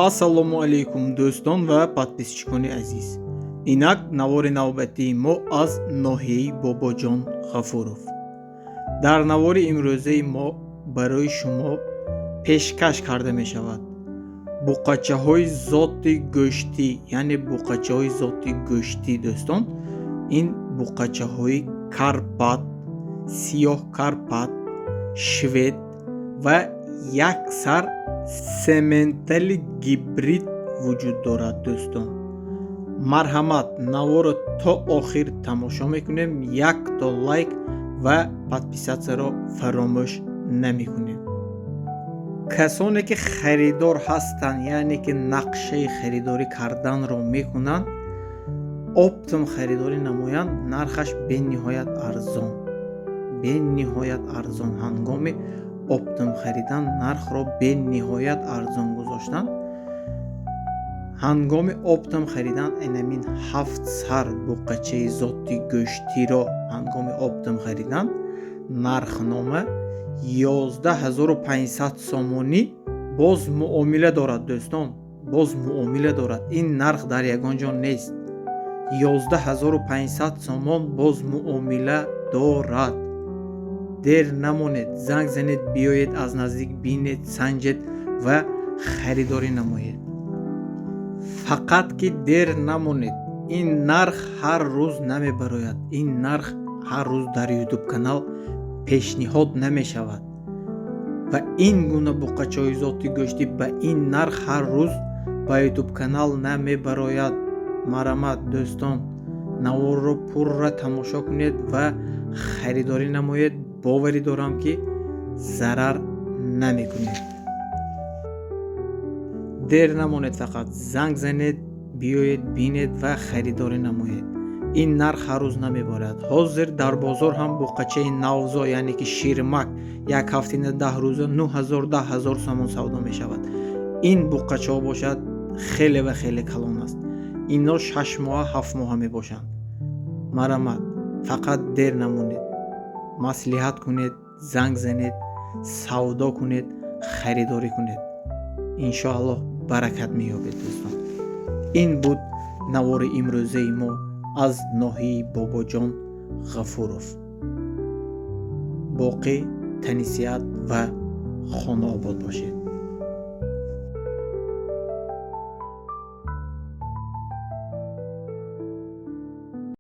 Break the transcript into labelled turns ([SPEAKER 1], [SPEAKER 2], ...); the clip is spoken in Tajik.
[SPEAKER 1] ассалому алайкум дӯстон ва подписчикони азиз. Инак навори навбатии мо аз ноҳияи Бобоҷон Ғафуров. Дар навори имрӯзаи мо барои шумо пешкаш карда мешавад буқачаҳои зоти гӯшти, яъне буқачаҳои зоти гӯшти дӯстон. Ин буқачаҳои Карпат, сиёҳ Карпат, швед ва яксар сементали гибрид вуҷуд дорад дӯстон. Марҳамат, наворо то охир тамошо мекунем, як то лайк ва подписатсияро фаромӯш намекунем. касоне ки харидор ҳастанд, яъне ки нақшаи харидорӣ карданро мекунанд, оптом харидорӣ намоянд, нархаш бениҳоят арзон. ҳангоми оптом харидан нархро бениҳоят арзон гузоштанд. ҳангоми оптом харидан инамин 7 сар буқачаи зоти гӯштиро ҳангоми оптом харидан нархнома 11500 сомонӣ боз муомила дорад дӯстон, боз муомила дорад. Ин нарх дар ягон ҷо нест. 11500 сомон боз муомила дорад. дер намонед, занг занед, биёед, аз наздик бинед, санҷед ва харидорӣ намоед. фақат ки дер намонед. Ин нарх ҳар рӯз намебарояд. Ин нарх ҳар рӯз дар YouTube канал пешниҳод намешавад. Ва ин гуна буқачаҳои зоти гӯшти ба ин нарх ҳар рӯз ба YouTube канал намебарояд. марҳамат дӯстон, наворро пурра тамошо кунед ва харидорӣ намоед. боварӣ дорам ки зарар намекунед. дер намонед, фақат занг занед, биёед, бинед ва харидорӣ намоед. ин нарх ҳар рӯз намебарад. ҳозир дар бозор ҳам буқачаи навзо, яъне ки ширмак, як ҳафтина 10 рӯза 9000 сомон савдо мешавад. ин буқачаҳо бошад хеле ва хеле калон аст. ино 6 моҳа 7 моҳа мебошанд. марҳамат, фақат дер намонед. маслиҳат кунед, занг занед, савдо кунед, харидорӣ кунед. иншоаллоҳ баракат меёбед дӯстон. ин буд навори имрӯзаи мо аз ноҳияи Бобоҷон Ғафуров. боқӣ танисият ва хонаобод бошед.